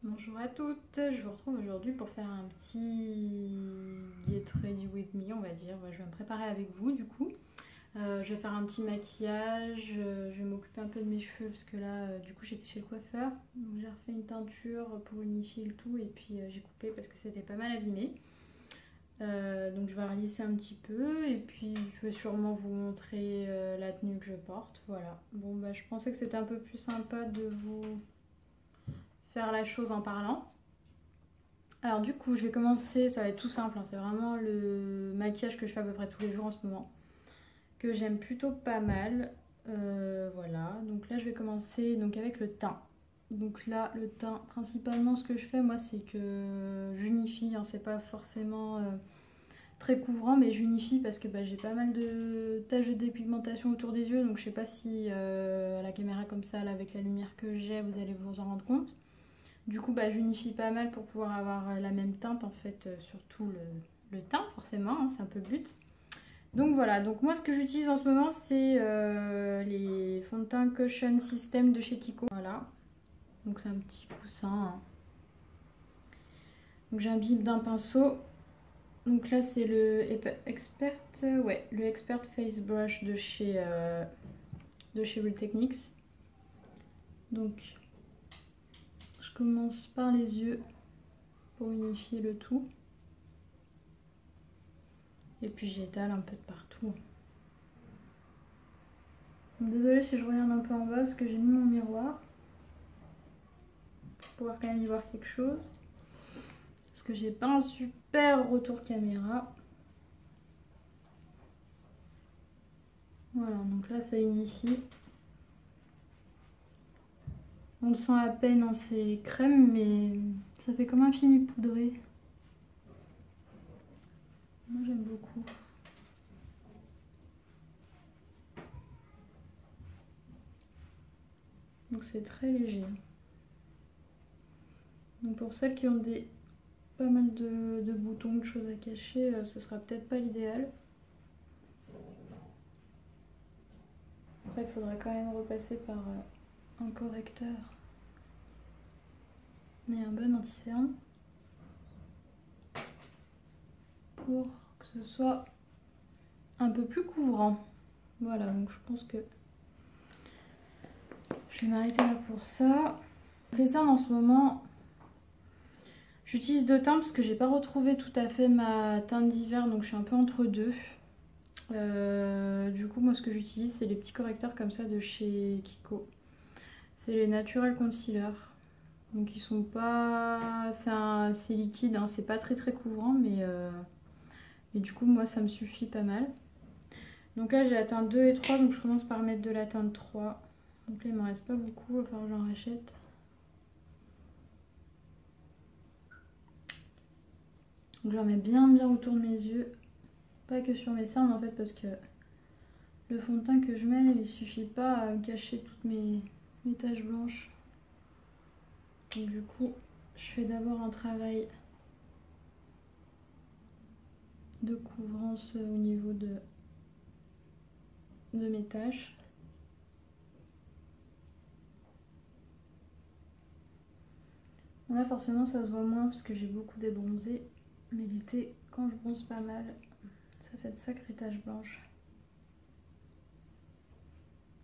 Bonjour à toutes, je vous retrouve aujourd'hui pour faire un petit get ready with me, on va dire. Je vais me préparer avec vous du coup. Je vais faire un petit maquillage, je vais m'occuper un peu de mes cheveux parce que là du coup j'étais chez le coiffeur. Donc j'ai refait une teinture pour unifier le tout et puis j'ai coupé parce que c'était pas mal abîmé. Donc je vais relisser un petit peu et puis je vais sûrement vous montrer la tenue que je porte. Voilà. Bon bah je pensais que c'était un peu plus sympa de vous faire la chose en parlant. Alors du coup je vais commencer, ça va être tout simple, hein, c'est vraiment le maquillage que je fais à peu près tous les jours en ce moment, que j'aime plutôt pas mal. Voilà, donc là je vais commencer donc avec le teint. Donc là le teint, principalement ce que je fais moi c'est que j'unifie, hein, c'est pas forcément très couvrant mais j'unifie parce que j'ai pas mal de taches de dépigmentation autour des yeux, donc je sais pas si à la caméra comme ça, là, avec la lumière que j'ai, vous allez vous en rendre compte. Du coup, j'unifie pas mal pour pouvoir avoir la même teinte en fait sur tout le teint, forcément, hein, c'est un peu le but. Donc voilà, donc moi ce que j'utilise en ce moment c'est les fonds de teint Cushion System de chez Kiko. Voilà, donc c'est un petit coussin. Hein. Donc j'imbibe d'un pinceau. Donc là c'est le Expert Face Brush de chez Real Techniques. Donc je commence par les yeux pour unifier le tout. Et puis j'étale un peu de partout. Désolée si je regarde un peu en bas parce que j'ai mis mon miroir pour pouvoir quand même y voir quelque chose. Parce que j'ai pas un super retour caméra. Voilà, donc là ça unifie. On le sent à peine, hein, c'est crème, mais ça fait comme un fini poudré. Moi j'aime beaucoup. Donc c'est très léger. Donc pour celles qui ont pas mal de boutons, de choses à cacher, ce sera peut-être pas l'idéal. Après il faudra quand même repasser par un correcteur et un bon anti-cerne pour que ce soit un peu plus couvrant. Voilà, donc je pense que je vais m'arrêter là pour ça. Les cernes en ce moment, j'utilise deux teintes parce que j'ai pas retrouvé tout à fait ma teinte d'hiver, donc je suis un peu entre deux. Du coup moi ce que j'utilise c'est les petits correcteurs comme ça de chez Kiko. C'est les Natural Concealer. Donc ils sont pas... c'est liquide, hein, c'est pas très couvrant mais du coup moi ça me suffit pas mal. Donc là j'ai la teinte 2 et 3, donc je commence par mettre de la teinte 3. Donc là il m'en reste pas beaucoup, il va falloir que j'en rachète. Donc j'en mets bien autour de mes yeux, pas que sur mes cernes en fait, parce que le fond de teint que je mets il suffit pas à me cacher toutes mes taches blanches. Donc du coup je fais d'abord un travail de couvrance au niveau de mes taches. Bon là forcément ça se voit moins parce que j'ai beaucoup débronzé, mais l'été quand je bronze pas mal, ça fait de sacrées taches blanches.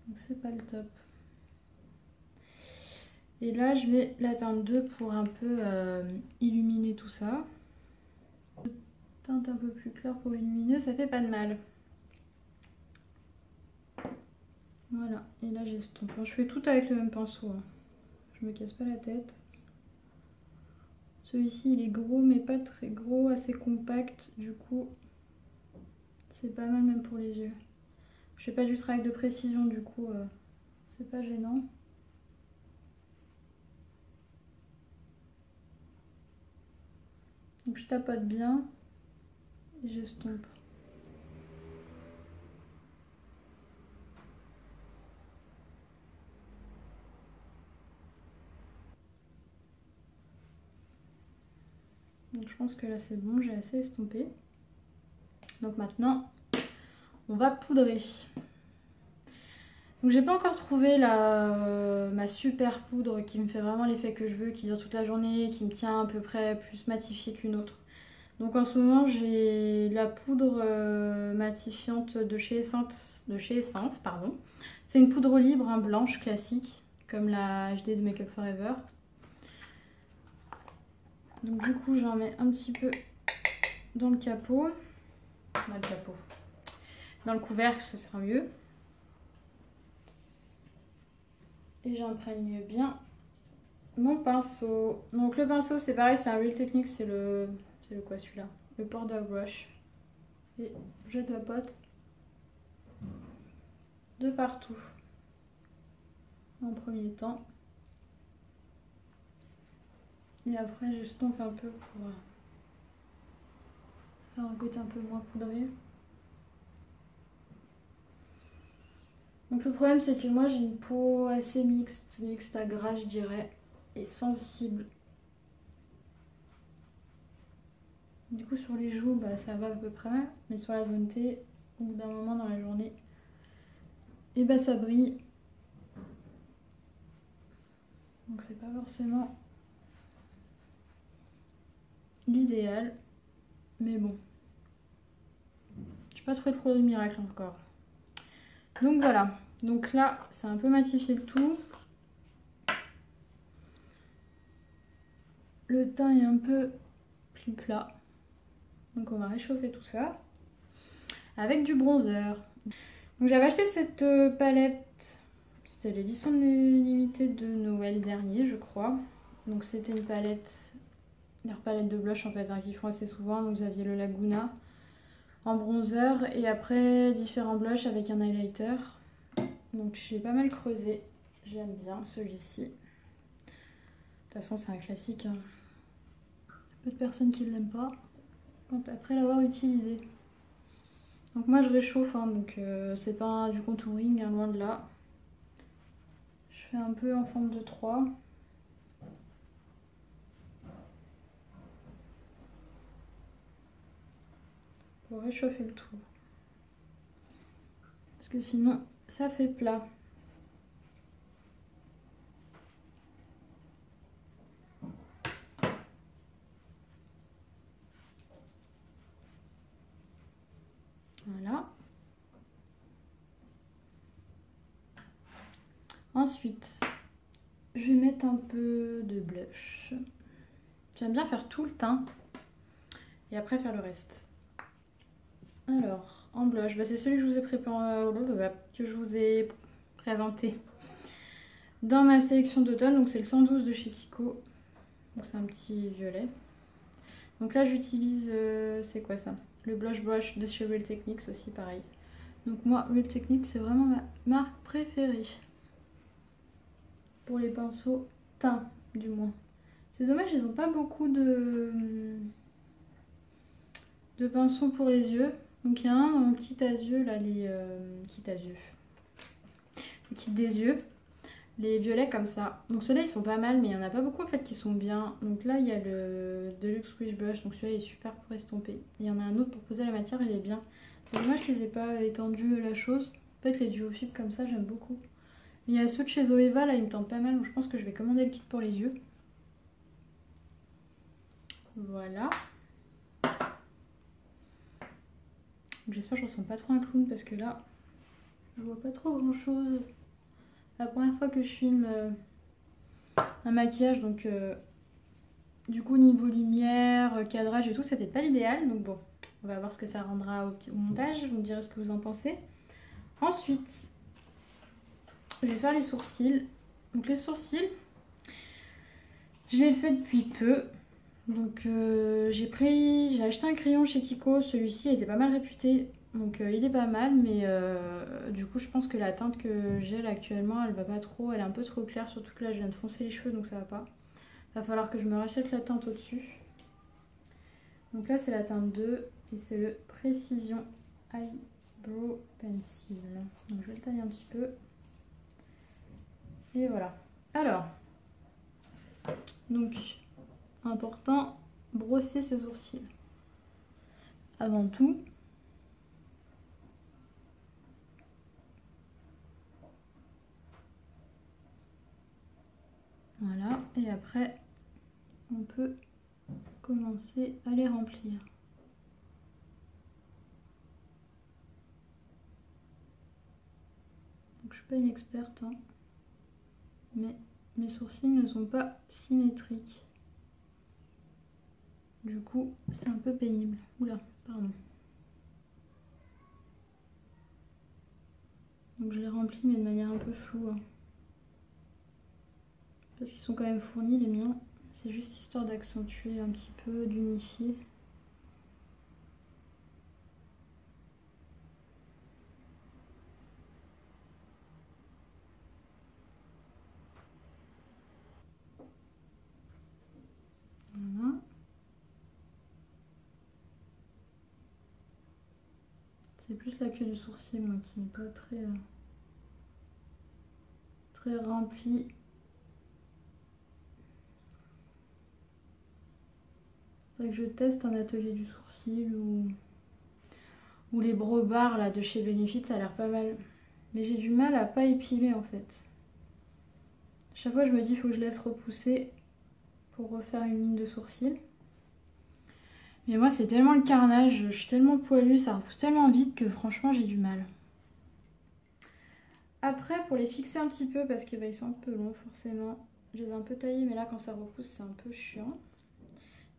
Donc c'est pas le top. Et là je mets la teinte 2 pour un peu illuminer tout ça. Teinte un peu plus claire pour illuminer, ça fait pas de mal. Voilà, et là j'estompe. Je fais tout avec le même pinceau, hein. Je me casse pas la tête. Celui-ci il est gros mais pas très gros, assez compact, du coup c'est pas mal même pour les yeux. Je fais pas du travail de précision, du coup c'est pas gênant. Donc je tapote bien et j'estompe. Donc je pense que là c'est bon, j'ai assez estompé. Donc maintenant on va poudrer. Donc j'ai pas encore trouvé ma super poudre qui me fait vraiment l'effet que je veux, qui dure toute la journée, qui me tient à peu près plus matifiée qu'une autre. Donc en ce moment j'ai la poudre matifiante de chez Essence, pardon. C'est une poudre libre, hein, blanche classique, comme la HD de Make Up Forever. Donc du coup j'en mets un petit peu dans le capot. Dans le couvercle, ce sera mieux. Et j'imprègne bien mon pinceau. Donc le pinceau c'est pareil, c'est un Real Techniques, c'est le quoi celui-là? Le Powder Brush. Et je tapote de partout en premier temps. Et après je stompe un peu pour faire un côté un peu moins poudré. Donc le problème c'est que moi j'ai une peau assez mixte à gras je dirais, et sensible. Du coup sur les joues bah, ça va à peu près, mais sur la zone T, au bout d'un moment dans la journée, et bah ça brille. Donc c'est pas forcément l'idéal, mais bon. J'ai pas trouvé le produit miracle encore. Donc voilà, donc là c'est un peu matifié le tout. Le teint est un peu plus plat. Donc on va réchauffer tout ça avec du bronzer. Donc j'avais acheté cette palette, c'était l'édition limitée de Noël dernier je crois. Donc c'était une palette, leur palette de blush en fait, hein, qu'ils font assez souvent. Donc vous aviez le Laguna en bronzer et après différents blushs avec un highlighter. Donc j'ai pas mal creusé, j'aime bien celui-ci. De toute façon c'est un classique, hein. Peu de personnes qui ne l'aiment pas après l'avoir utilisé. Donc moi je réchauffe, hein, donc c'est pas du contouring, hein, loin de là. Je fais un peu en forme de 3. Pour réchauffer le tout. Parce que sinon ça fait plat. Voilà. Ensuite, je vais mettre un peu de blush. J'aime bien faire tout le teint et après faire le reste. Alors, en blush, bah c'est celui que je vous ai présenté dans ma sélection d'automne. Donc c'est le 112 de chez Kiko. Donc c'est un petit violet. Donc là j'utilise, c'est quoi ça? Le blush brush de chez Real Techniques aussi pareil. Donc moi Real Techniques c'est vraiment ma marque préférée. Pour les pinceaux teints du moins. C'est dommage, ils n'ont pas beaucoup de pinceaux pour les yeux. Donc il y a un en kit à yeux, là, le kit des yeux. Les violets comme ça. Donc ceux-là ils sont pas mal, mais il n'y en a pas beaucoup en fait qui sont bien. Donc là il y a le Deluxe Squish Brush, donc celui-là il est super pour estomper. Il y en a un autre pour poser la matière, il est bien. C'est dommage qu'ils aient pas étendu la chose. En fait les duofibres comme ça j'aime beaucoup. Mais il y a ceux de chez Zoeva, là ils me tentent pas mal, donc je pense que je vais commander le kit pour les yeux. Voilà. J'espère que je ressemble pas trop à un clown parce que là je vois pas trop grand chose. La première fois que je filme un maquillage, donc du coup niveau lumière, cadrage et tout, c'est peut-être pas l'idéal. Donc bon, on va voir ce que ça rendra au montage, vous me direz ce que vous en pensez. Ensuite, je vais faire les sourcils. Donc les sourcils, je les fais depuis peu. Donc j'ai acheté un crayon chez Kiko, celui-ci était pas mal réputé. Donc il est pas mal, mais du coup je pense que la teinte que j'ai là actuellement elle va pas trop, elle est un peu trop claire, surtout que là je viens de foncer les cheveux donc ça va pas. Va falloir que je me rachète la teinte au dessus. Donc là c'est la teinte 2 et c'est le Precision Eyebrow Pencil. Donc je vais le tailler un petit peu. Et voilà. Alors, donc important, brosser ses sourcils. Avant tout. Voilà, et après on peut commencer à les remplir. Donc, je suis pas une experte, hein, mais mes sourcils ne sont pas symétriques. Du coup, c'est un peu pénible. Oula, pardon. Donc je les remplis mais de manière un peu floue. Hein. Parce qu'ils sont quand même fournis les miens. C'est juste histoire d'accentuer un petit peu, d'unifier. Voilà. C'est plus la queue du sourcil moi qui n'est pas très remplie. Faudrait que je teste un atelier du sourcil ou les brow bars là de chez Benefit, ça a l'air pas mal. Mais j'ai du mal à pas épiler en fait. Chaque fois je me dis il faut que je laisse repousser pour refaire une ligne de sourcil. Mais moi c'est tellement le carnage, je suis tellement poilue, ça repousse tellement vite que franchement j'ai du mal. Après pour les fixer un petit peu parce que ils sont un peu longs forcément, je les ai un peu taillés mais là quand ça repousse c'est un peu chiant.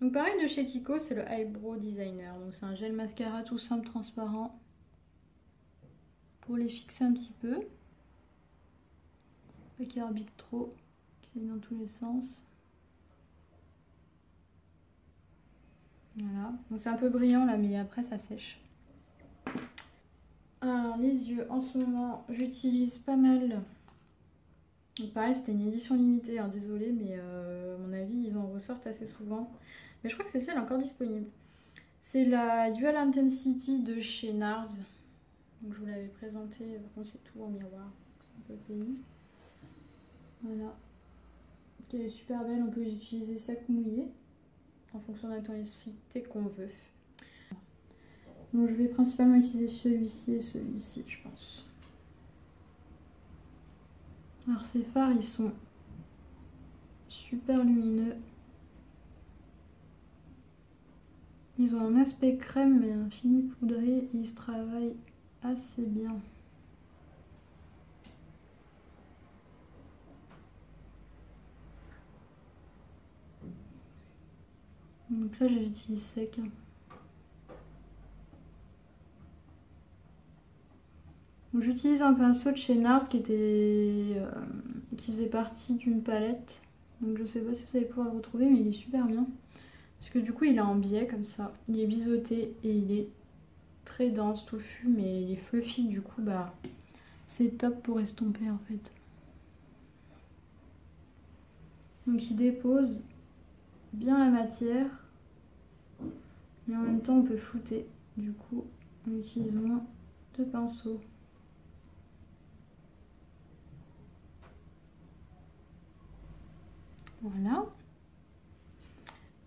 Donc pareil de chez Kiko, c'est le Eyebrow Designer, donc c'est un gel mascara tout simple transparent pour les fixer un petit peu. Pas qu'il arbique trop, qui est dans tous les sens. Voilà, donc c'est un peu brillant là, mais après ça sèche. Alors les yeux, en ce moment, j'utilise pas mal. Donc pareil, c'était une édition limitée, hein, désolée, mais à mon avis, ils en ressortent assez souvent. Mais je crois que celle-ci, elle est encore disponible. C'est la Dual Intensity de chez NARS. Donc je vous l'avais présentée, bon, c'est tout en miroir, c'est un peu pays. Voilà. Elle est super belle, on peut les utiliser sec ou mouillé, en fonction de l'intensité qu'on veut. Donc je vais principalement utiliser celui-ci et celui-ci, je pense. Alors ces fards, ils sont super lumineux. Ils ont un aspect crème mais un fini poudré et ils se travaillent assez bien. Donc là j'utilise sec. J'utilise un pinceau de chez NARS qui faisait partie d'une palette. Donc je sais pas si vous allez pouvoir le retrouver mais il est super bien. Parce que du coup il est en biais comme ça. Il est biseauté et il est très dense, touffu, mais il est fluffy du coup bah c'est top pour estomper en fait. Donc il dépose bien la matière. Mais en même temps on peut flouter. Du coup on utilise moins de pinceau. Voilà.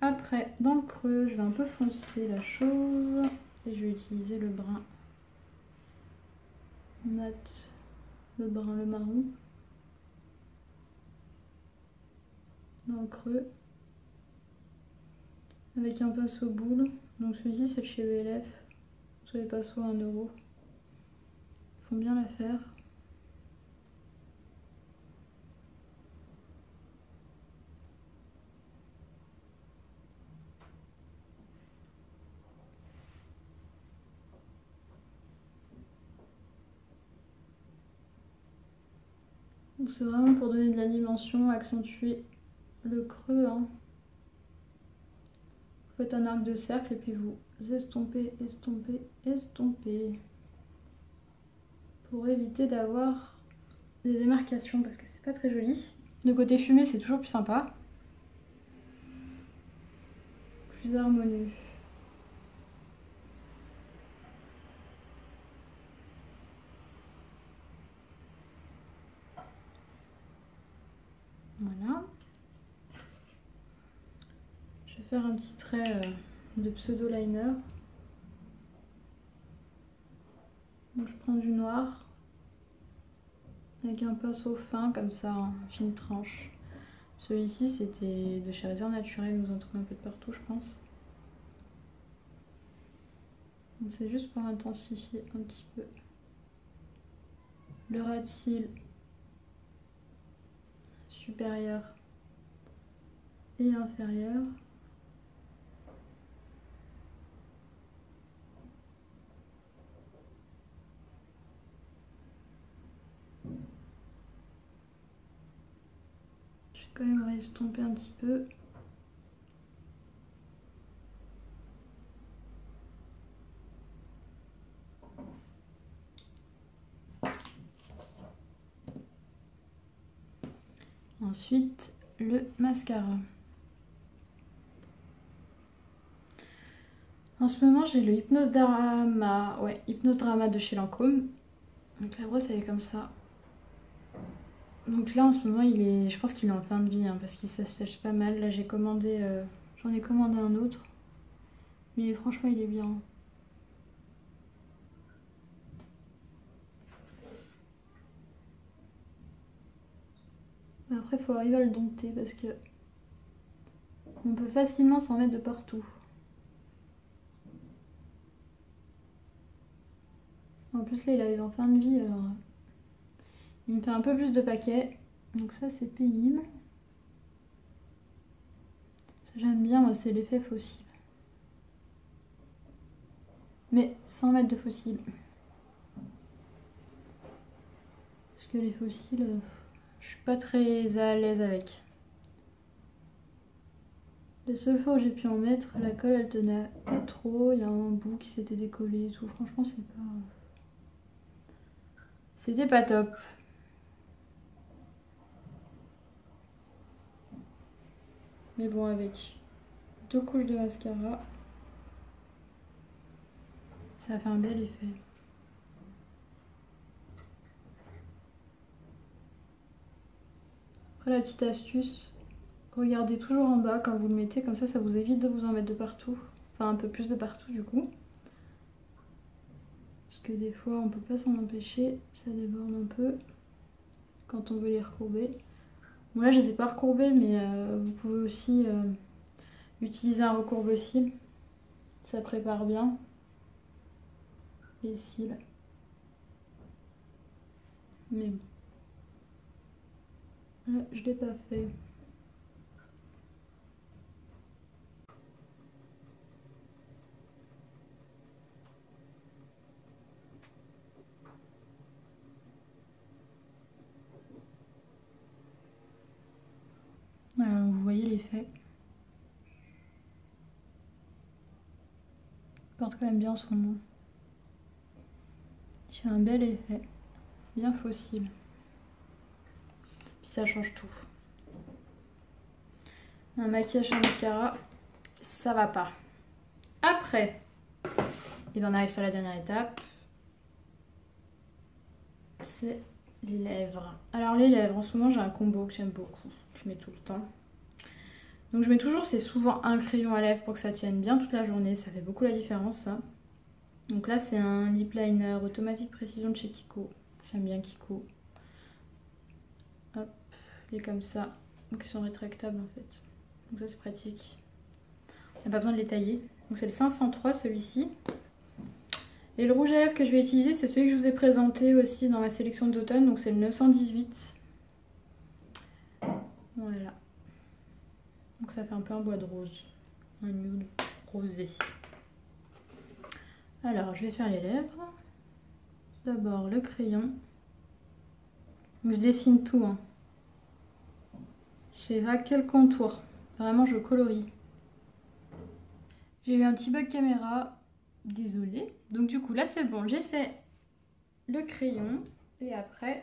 Après, dans le creux, je vais un peu foncer la chose et je vais utiliser le brun mat, le marron dans le creux avec un pinceau boule. Donc celui-ci c'est de chez VLF, sur les pinceaux à 1 €. Ils font bien l'affaire. C'est vraiment pour donner de la dimension, accentuer le creux. Hein. Vous faites un arc de cercle et puis vous estompez, estompez, estompez. Pour éviter d'avoir des démarcations parce que c'est pas très joli. De côté fumé c'est toujours plus sympa. Plus harmonieux. Voilà. Je vais faire un petit trait de pseudo liner. Donc je prends du noir avec un pinceau fin comme ça, en fine tranche, Celui-ci, c'était de chez Réserve Naturelle, vous en trouvez un peu de partout, je pense. C'est juste pour intensifier un petit peu le ras de cils supérieur et inférieur. Je vais quand même estomper un petit peu. Ensuite, le mascara. En ce moment, j'ai le Hypnose Drama, ouais, Hypnose Drama de chez Lancôme. Donc la brosse, elle est comme ça. Donc là, en ce moment, je pense qu'il est en fin de vie, hein, parce qu'il s'assèche pas mal. Là, j'en ai commandé un autre. Mais franchement, il est bien. Après, il faut arriver à le dompter parce que on peut facilement s'en mettre de partout. En plus, là, il arrive en fin de vie, alors il me fait un peu plus de paquets. Donc ça, c'est pénible. Ça, j'aime bien, moi, c'est l'effet fossile. Mais sans mettre de fossile. Parce que les fossiles, je suis pas très à l'aise avec. La seule fois où j'ai pu en mettre, la colle elle tenait pas trop, il y a un bout qui s'était décollé et tout. Franchement, c'était pas top. Mais bon, avec 2 couches de mascara, ça fait un bel effet. Après, la petite astuce, regardez toujours en bas quand vous le mettez, comme ça vous évite de vous en mettre de partout. Enfin, un peu plus de partout du coup. Parce que des fois, on peut pas s'en empêcher, ça déborde un peu quand on veut les recourber. Bon, là, je les ai pas recourbés, mais vous pouvez aussi utiliser un recourbe-cils. Ça prépare bien les cils. Mais bon. Là, je l'ai pas fait. Voilà, vous voyez l'effet. Il porte quand même bien son nom. Il fait un bel effet. Bien fossile. Puis ça change tout. Un maquillage sans mascara, ça va pas. Après, et bien on arrive sur la dernière étape. C'est les lèvres. Alors les lèvres, en ce moment j'ai un combo que j'aime beaucoup. Je mets tout le temps. Donc je mets toujours, c'est souvent un crayon à lèvres pour que ça tienne bien toute la journée. Ça fait beaucoup la différence ça. Donc là c'est un lip liner automatique précision de chez Kiko. J'aime bien Kiko. Hop, il est comme ça. Donc ils sont rétractables en fait. Donc ça c'est pratique. On n'a pas besoin de les tailler. Donc c'est le 503 celui-ci. Et le rouge à lèvres que je vais utiliser, c'est celui que je vous ai présenté aussi dans ma sélection d'automne. Donc c'est le 918. Voilà. Donc ça fait un peu un bois de rose. Un nude rosé. Alors je vais faire les lèvres. D'abord le crayon. Donc je dessine tout. Hein. Je sais pas quel contour. Vraiment je colorie. J'ai eu un petit bug caméra. Désolée. Donc du coup là c'est bon. J'ai fait le crayon. Et après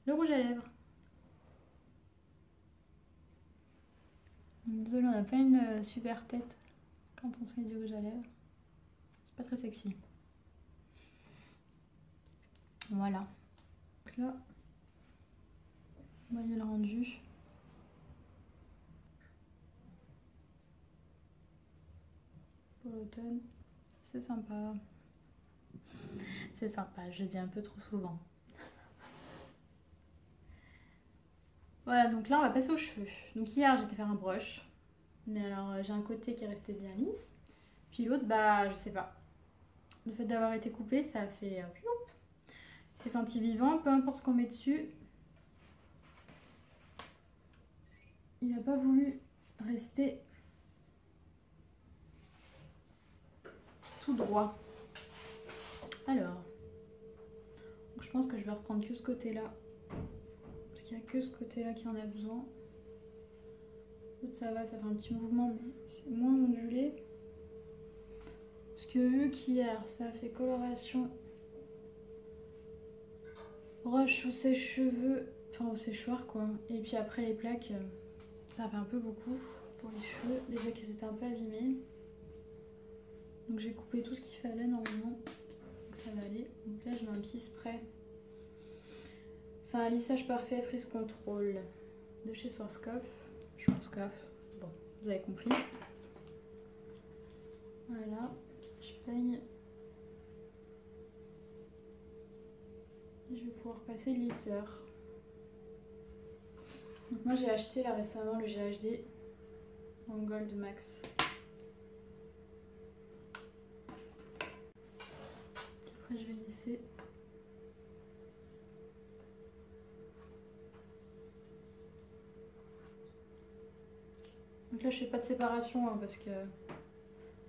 le rouge à lèvres. Désolée, on n'a pas une super tête quand on se met du rouge à lèvres. C'est pas très sexy. Voilà. Donc là, vous voyez le rendu. Pour l'automne, c'est sympa. C'est sympa, je le dis un peu trop souvent. Voilà, donc là on va passer aux cheveux. Donc hier j'étais faire un brush, mais alors j'ai un côté qui est resté bien lisse, puis l'autre bah je sais pas. Le fait d'avoir été coupé ça a fait il s'est senti vivant, peu importe ce qu'on met dessus. Il n'a pas voulu rester tout droit. Alors, je pense que je vais reprendre que ce côté-là. Parce qu'il n'y a que ce côté-là qui en a besoin. L'autre ça va, ça fait un petit mouvement, mais c'est moins ondulé. Parce que vu qu'hier ça a fait coloration brush sous ses cheveux, enfin au séchoir quoi. Et puis après les plaques, ça fait un peu beaucoup pour les cheveux. Déjà qu'ils étaient un peu abîmés. Donc j'ai coupé tout ce qu'il fallait normalement. Donc ça va aller. Donc là je mets un petit spray. C'est un lissage parfait Freeze Control de chez Schwarzkopf. Bon, vous avez compris. Voilà, je peigne. Je vais pouvoir passer le lisseur. Donc moi j'ai acheté là récemment le GHD en Gold Max. Après je vais lisser. Donc là je fais pas de séparation hein, parce que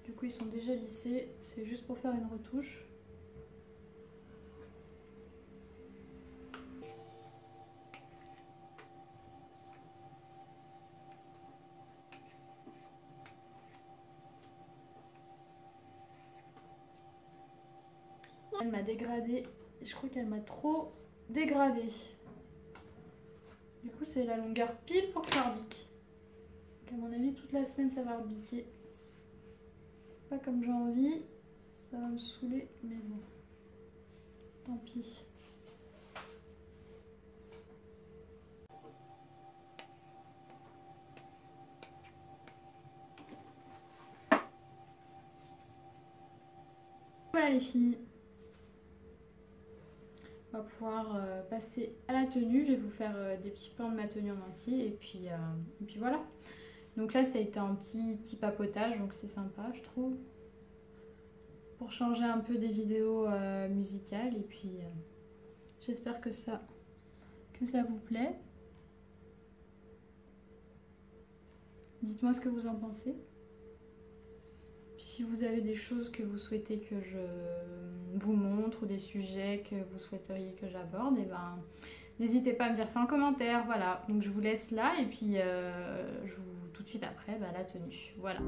du coup ils sont déjà lissés. C'est juste pour faire une retouche. Elle m'a dégradé. Je crois qu'elle m'a trop dégradé. Du coup c'est la longueur pile pour que ça rebique. Donc à mon avis toute la semaine ça va rebiquer. Pas comme j'ai envie. Ça va me saouler mais bon. Tant pis. Voilà les filles. On va pouvoir passer à la tenue. Je vais vous faire des petits plans de ma tenue en entier et puis voilà. Donc là ça a été un petit papotage donc c'est sympa je trouve. Pour changer un peu des vidéos musicales et puis j'espère que ça vous plaît. Dites-moi ce que vous en pensez. Puis si vous avez des choses que vous souhaitez que je vous montre ou des sujets que vous souhaiteriez que j'aborde, et ben n'hésitez pas à me dire ça en commentaire. Voilà, donc je vous laisse là et puis je vous tout de suite après la tenue. Voilà.